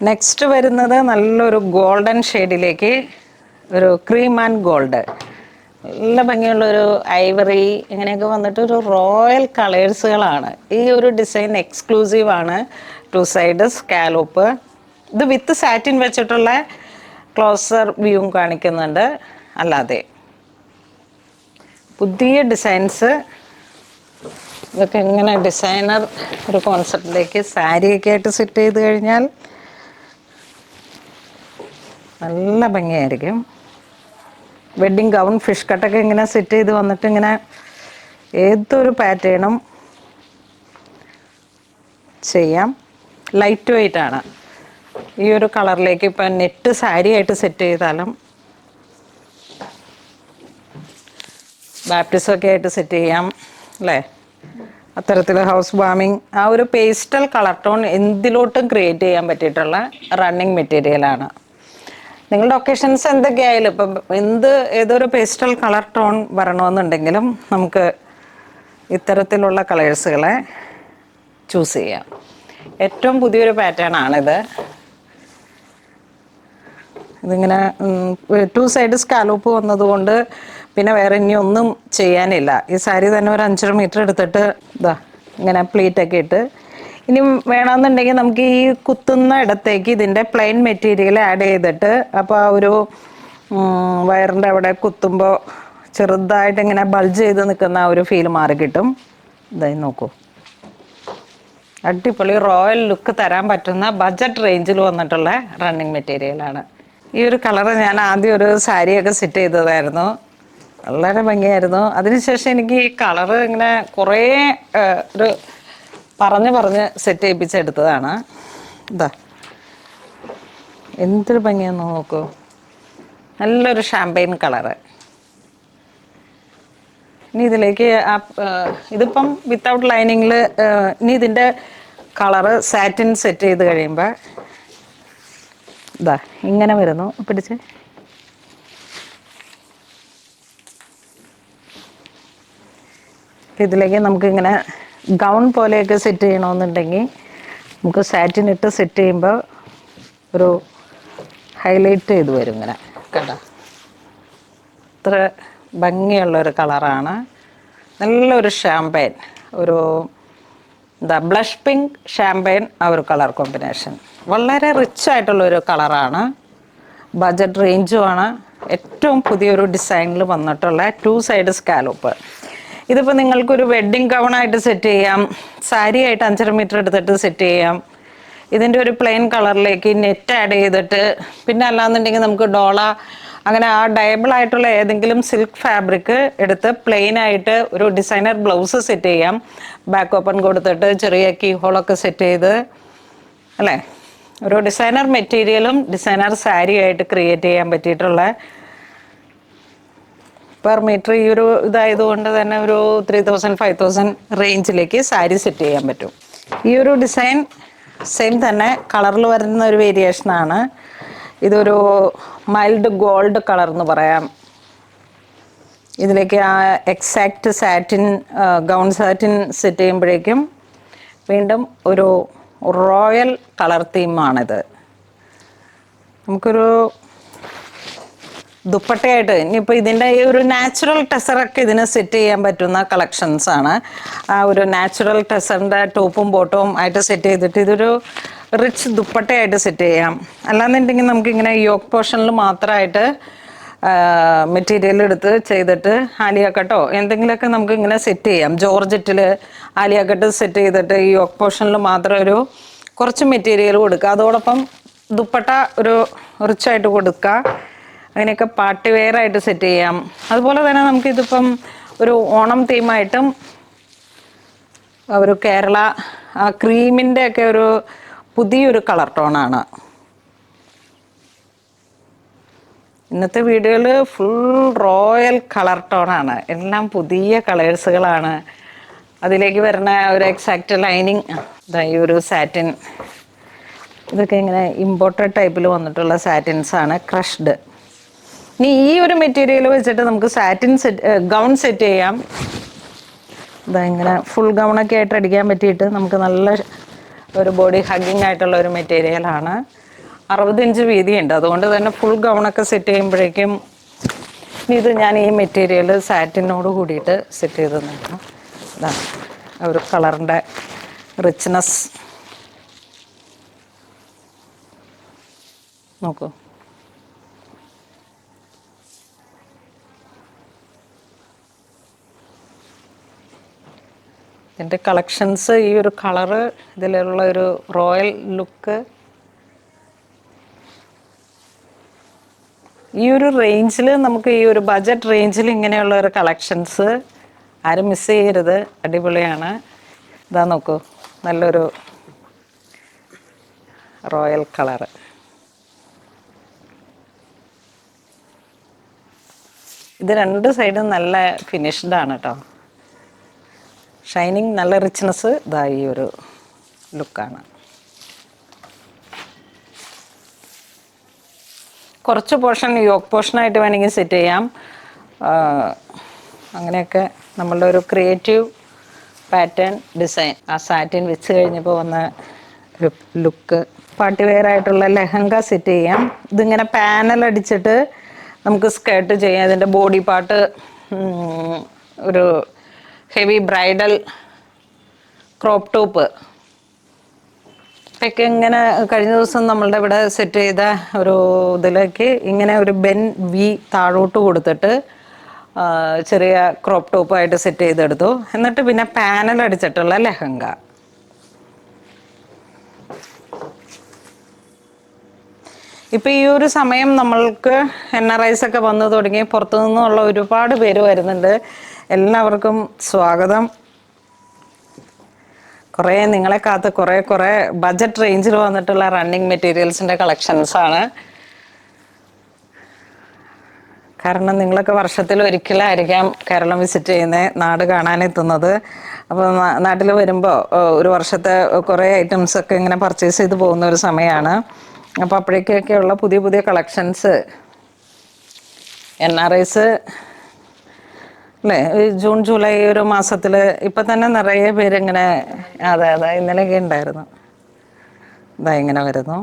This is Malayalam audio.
നെക്സ്റ്റ് വരുന്നത് നല്ലൊരു ഗോൾഡൻ ഷെയ്ഡിലേക്ക് ഒരു ക്രീം ആൻഡ് ഗോൾഡ്, നല്ല ഭംഗിയുള്ളൊരു ഐവറി ഇങ്ങനെയൊക്കെ വന്നിട്ട് ഒരു റോയൽ കളേഴ്സുകളാണ്. ഈ ഒരു ഡിസൈൻ എക്സ്ക്ലൂസീവ് ആണ്. 2 സൈഡ് സ്കാലോപ്പ്. ഇത് വിത്ത് സാറ്റിൻ വെച്ചിട്ടുള്ള ക്ലോസർ വ്യൂവും കാണിക്കുന്നുണ്ട്. അല്ലാതെ പുതിയ ഡിസൈൻസ് ഇതൊക്കെ ഇങ്ങനെ ഡിസൈനർ ഒരു കോൺസെപ്റ്റിലേക്ക് സാരിയൊക്കെ ആയിട്ട് സെറ്റ് ചെയ്ത് കഴിഞ്ഞാൽ നല്ല ഭംഗിയായിരിക്കും. വെഡ്ഡിങ് ഗൗൺ ഫിഷ് കട്ടൊക്കെ ഇങ്ങനെ സെറ്റ് ചെയ്ത് വന്നിട്ട് ഇങ്ങനെ ഏതൊരു പാറ്റേണും ചെയ്യാം. ലൈറ്റ് വെയ്റ്റ് ആണ്. ഈ ഒരു കളറിലേക്ക് ഇപ്പം നെറ്റ് സാരി ആയിട്ട് സെറ്റ് ചെയ്താലും ബാപ്റ്റിസമൊക്കെ ആയിട്ട് സെറ്റ് ചെയ്യാം അല്ലേ. അത്തരത്തിൽ ഹൗസ് വാമിങ് ആ ഒരു പേസ്റ്റൽ കളർ ടോൺ എന്തിലോട്ടും ക്രിയേറ്റ് ചെയ്യാൻ പറ്റിയിട്ടുള്ള റണ്ണിങ് മെറ്റീരിയലാണ്. നിങ്ങളുടെ ഒക്കേഷൻസ് എന്തൊക്കെയായാലും ഇപ്പം ഏതൊരു പേസ്റ്റൽ കളർ ടോൺ വരണമെന്നുണ്ടെങ്കിലും നമുക്ക് ഇത്തരത്തിലുള്ള കളേഴ്സുകളെ ചൂസ് ചെയ്യാം. ഏറ്റവും പുതിയൊരു പാറ്റേൺ ആണിത്. ഇതിങ്ങനെ 2 സൈഡ് സ്കാലോപ്പ് വന്നതുകൊണ്ട് പിന്നെ വേറെ ഇനി ഒന്നും ചെയ്യാനില്ല. ഈ സാരി തന്നെ ഒരു 5.5 മീറ്റർ എടുത്തിട്ട് ഇതാ ഇങ്ങനെ പ്ലീറ്റൊക്കെ ഇട്ട്, ഇനി വേണമെന്നുണ്ടെങ്കിൽ നമുക്ക് ഈ കുത്തുന്ന ഇടത്തേക്ക് ഇതിൻ്റെ പ്ലെയിൻ മെറ്റീരിയൽ ആഡ് ചെയ്തിട്ട് അപ്പോൾ ആ ഒരു വയറിൻ്റെ അവിടെ കുത്തുമ്പോൾ ചെറുതായിട്ട് ഇങ്ങനെ ബൾജ് ചെയ്ത് നിൽക്കുന്ന ആ ഒരു ഫീൽ മാറി കിട്ടും. ഇതായി നോക്കൂ, അടിപൊളി റോയൽ ലുക്ക് തരാൻ പറ്റുന്ന ബഡ്ജറ്റ് റേഞ്ചിൽ വന്നിട്ടുള്ള റണ്ണിങ് മെറ്റീരിയലാണ്. ഈ ഒരു കളറ് ഞാൻ ആദ്യം ഒരു സാരിയൊക്കെ സെറ്റ് ചെയ്തതായിരുന്നു. വളരെ ഭംഗിയായിരുന്നു. അതിനുശേഷം എനിക്ക് ഈ കളറ് ഇങ്ങനെ കുറേ ഒരു പറഞ്ഞ് സെറ്റ് ചെയ്യിപ്പിച്ചെടുത്തതാണ്. ഇതാ എന്തൊരു ഭംഗിയാന്ന് നോക്കൂ, നല്ലൊരു ഷാമ്പയിൻ കളറ്. ഇനി ഇതിലേക്ക് ഇതിപ്പം വിത്തൗട്ട് ലൈനിങ്ങിൽ ഇനി ഇതിൻ്റെ കളറ് സാറ്റിൻ സെറ്റ് ചെയ്ത് കഴിയുമ്പോൾ ഇതാ ഇങ്ങനെ വരുന്നു. പിടിച്ച് ഇതിലേക്ക് നമുക്കിങ്ങനെ ഗൗൺ പോലെയൊക്കെ സെറ്റ് ചെയ്യണമെന്നുണ്ടെങ്കിൽ നമുക്ക് സാറ്റിൻ ഇട്ട് സെറ്റ് ചെയ്യുമ്പോൾ ഒരു ഹൈലൈറ്റ് ചെയ്ത് വരും. ഇങ്ങനെ കണ്ടോ, ഇത്ര ഭംഗിയുള്ളൊരു കളറാണ്. നല്ലൊരു ഷാമ്പയിൻ, ഒരു ബ്ലഷ് പിങ്ക് ഷാമ്പയിൻ ആ ഒരു കളർ കോമ്പിനേഷൻ വളരെ റിച്ച് ആയിട്ടുള്ളൊരു കളറാണ്. ബഡ്ജറ്റ് റേഞ്ചുമാണ്. ഏറ്റവും പുതിയൊരു ഡിസൈനിൽ വന്നിട്ടുള്ള 2 സൈഡ് സ്കാലോപ്പ്. ഇതിപ്പോൾ നിങ്ങൾക്കൊരു വെഡ്ഡിങ് ഗൗണായിട്ട് സെറ്റ് ചെയ്യാം, സാരി ആയിട്ട് 5.5 മീറ്റർ എടുത്തിട്ട് സെറ്റ് ചെയ്യാം. ഇതിൻ്റെ ഒരു പ്ലെയിൻ കളറിലേക്ക് നെറ്റ് ആഡ് ചെയ്തിട്ട്, പിന്നെ അല്ലാന്നുണ്ടെങ്കിൽ നമുക്ക് ഡോള അങ്ങനെ ആ ഡയബിൾ ആയിട്ടുള്ള ഏതെങ്കിലും സിൽക്ക് ഫാബ്രിക് എടുത്ത് പ്ലെയിൻ ആയിട്ട് ഒരു ഡിസൈനർ ബ്ലൗസ് സെറ്റ് ചെയ്യാം. ബാക്ക് ഓപ്പൺ കൊടുത്തിട്ട് ചെറിയ കീ ഹോളൊക്കെ സെറ്റ് ചെയ്ത് അല്ലേ, ഒരു ഡിസൈനർ മെറ്റീരിയലും ഡിസൈനർ സാരിയായിട്ട് ക്രിയേറ്റ് ചെയ്യാൻ പറ്റിയിട്ടുള്ള പെർ മീറ്റർ ഈ ഒരു ഇതായതുകൊണ്ട് തന്നെ ഒരു 3000 5000 റേഞ്ചിലേക്ക് സാരി സെറ്റ് ചെയ്യാൻ പറ്റും. ഈ ഒരു ഡിസൈൻ സെയിം തന്നെ കളറിൽ വരുന്ന ഒരു വേരിയേഷനാണ്. ഇതൊരു മൈൽഡ് ഗോൾഡ് കളർ എന്ന് പറയാം. ഇതിലേക്ക് ആ exact satin gown satin set ചെയ്യുമ്പോഴേക്കും വീണ്ടും ഒരു റോയൽ കളർ തീമാണിത്. നമുക്കൊരു ദുപ്പട്ടയായിട്ട് ഇനിയിപ്പോൾ ഇതിൻ്റെ ഈ ഒരു നാച്ചുറൽ ടെസറൊക്കെ ഇതിന് സെറ്റ് ചെയ്യാൻ പറ്റുന്ന കളക്ഷൻസാണ്. ആ ഒരു നാച്ചുറൽ ടെസറിൻ്റെ ടോപ്പും ബോട്ടവും ആയിട്ട് സെറ്റ് ചെയ്തിട്ട് ഇതൊരു റിച്ച് ദുപ്പട്ടയായിട്ട് സെറ്റ് ചെയ്യാം. അല്ലാന്നുണ്ടെങ്കിൽ നമുക്കിങ്ങനെ യോക്ക് പോർഷനിൽ മാത്രമായിട്ട് മെറ്റീരിയൽ എടുത്ത് ചെയ്തിട്ട് ആലിയ കട്ടോ എന്തെങ്കിലുമൊക്കെ നമുക്ക് ഇങ്ങനെ സെറ്റ് ചെയ്യാം. ജോർജറ്റിൽ ആലിയ കട്ട് സെറ്റ് ചെയ്തിട്ട് ഈ യോക്ക് പോർഷനിൽ മാത്രം കുറച്ച് മെറ്റീരിയൽ കൊടുക്കുക. അതോടൊപ്പം ദുപ്പട്ട ഒരു റിച്ചായിട്ട് കൊടുക്കുക. അങ്ങനെയൊക്കെ പാർട്ടി വെയർ ആയിട്ട് സെറ്റ് ചെയ്യാം. അതുപോലെ തന്നെ നമുക്കിതിപ്പം ഒരു ഓണം തീമായിട്ടും ഒരു കേരള ക്രീമിൻ്റെ ഒക്കെ ഒരു പുതിയൊരു കളർ ടോണാണ്. ഇന്നത്തെ വീഡിയോയിൽ ഫുൾ റോയൽ കളർ ടോണാണ്. എല്ലാം പുതിയ കളേഴ്സുകളാണ്. അതിലേക്ക് വരുന്ന ഒരു എക്സാക്റ്റ് ലൈനിങ് ഈ ഒരു സാറ്റിൻ, ഇതൊക്കെ ഇങ്ങനെ ഇമ്പോർട്ടഡ് ടൈപ്പിൽ വന്നിട്ടുള്ള സാറ്റിൻസാണ്, ക്രഷ്ഡ്. ഇനി ഈ ഒരു മെറ്റീരിയൽ വെച്ചിട്ട് നമുക്ക് സാറ്റിൻ ഗൗൺ സെറ്റ് ചെയ്യാം. ഇങ്ങനെ ഫുൾ ഗൗണൊക്കെ ആയിട്ട് അടിക്കാൻ പറ്റിയിട്ട് നമുക്ക് നല്ല ഒരു ബോഡി ഹഗ്ഗിങ് ആയിട്ടുള്ള ഒരു മെറ്റീരിയലാണ്. 60 ഇഞ്ച് വീതിയുണ്ട്. അതുകൊണ്ട് തന്നെ ഫുൾ ഗൗണൊക്കെ സെറ്റ് ചെയ്യുമ്പോഴേക്കും ഇത് ഞാൻ ഈ മെറ്റീരിയൽ സാറ്റിനോട് കൂടിയിട്ട് സെറ്റ് ചെയ്ത് നോക്കാം. ഇതാ ഒരു കളറിൻ്റെ റിച്ച്നെസ് നോക്കൂ. ഇതിൻ്റെ കളക്ഷൻസ് ഈ ഒരു കളറ്, ഇതിലുള്ള ഒരു റോയൽ ലുക്ക്, ഈ ഒരു റേഞ്ചിൽ നമുക്ക് ഈ ഒരു ബഡ്ജറ്റ് റേഞ്ചിൽ ഇങ്ങനെയുള്ള ഒരു കളക്ഷൻസ് ആരും മിസ് ചെയ്യരുത്. അടിപൊളിയാണ്. ഇതാ നോക്കൂ, നല്ലൊരു റോയൽ കളറ്. ഇത് രണ്ട് സൈഡും നല്ല ഫിനിഷ്ഡാണ് കേട്ടോ. ഷൈനിങ്, നല്ല റിച്ച്നെസ്. ഇതാ ഈ ഒരു ലുക്കാണ്. കുറച്ച് പോർഷൻ യോക്ക് പോർഷനായിട്ട് വേണമെങ്കിൽ സെറ്റ് ചെയ്യാം. അങ്ങനെയൊക്കെ നമ്മളുടെ ഒരു ക്രിയേറ്റീവ് പാറ്റേൺ ഡിസൈൻ. ആ സാറ്റിൻ വെച്ച് കഴിഞ്ഞപ്പോൾ വന്ന ഒരു ലുക്ക്. പാർട്ടി വെയർ ആയിട്ടുള്ള ലെഹങ്ക സെറ്റ് ചെയ്യാം. ഇതിങ്ങനെ പാനൽ അടിച്ചിട്ട് നമുക്ക് സ്കേർട്ട് ചെയ്യാം. ഇതിൻ്റെ ബോഡി പാർട്ട് ഒരു ഹെവി ബ്രൈഡൽ ക്രോപ്പ് ടോപ്പ് ഒക്കെ ഇങ്ങനെ കഴിഞ്ഞ ദിവസം നമ്മളുടെ ഇവിടെ സെറ്റ് ചെയ്ത ഒരു ഇതിലേക്ക് ഇങ്ങനെ ഒരു ബെൻ വി താഴോട്ട് കൊടുത്തിട്ട് ചെറിയ ക്രോപ്പ് ടോപ്പായിട്ട് സെറ്റ് ചെയ്തെടുത്തു. എന്നിട്ട് പിന്നെ പാനൽ അടിച്ചിട്ടുള്ള ലെഹങ്ക. ഇപ്പം ഈ ഒരു സമയം നമ്മൾക്ക് NRIs ഒക്കെ വന്നു തുടങ്ങി. പുറത്തു നിന്നുള്ള ഒരുപാട് പേര് വരുന്നുണ്ട്. എല്ലാവർക്കും സ്വാഗതം. കുറേ നിങ്ങളെ കാത്ത് കുറേ ബഡ്ജറ്റ് റേഞ്ചിൽ വന്നിട്ടുള്ള റണ്ണിങ് മെറ്റീരിയൽസിൻ്റെ കളക്ഷൻസാണ്. കാരണം നിങ്ങളൊക്കെ വർഷത്തിൽ ഒരിക്കലായിരിക്കാം കേരളം വിസിറ്റ് ചെയ്യുന്നത്, നാട് കാണാനെത്തുന്നത്. അപ്പോൾ നാട്ടിൽ വരുമ്പോൾ ഒരു വർഷത്തെ കുറേ ഐറ്റംസൊക്കെ ഇങ്ങനെ പർച്ചേസ് ചെയ്ത് പോകുന്ന ഒരു സമയമാണ്. അപ്പോൾ അപ്പോഴേക്കൊക്കെയുള്ള പുതിയ കളക്ഷൻസ് NRIs അല്ലേ, ജൂൺ ജൂലൈ ഒരു മാസത്തിൽ ഇപ്പം തന്നെ നിറയെ പേരിങ്ങനെ, അതെ ഇന്നലെയൊക്കെ ഉണ്ടായിരുന്നു. ഇതാ ഇങ്ങനെ വരുന്നു.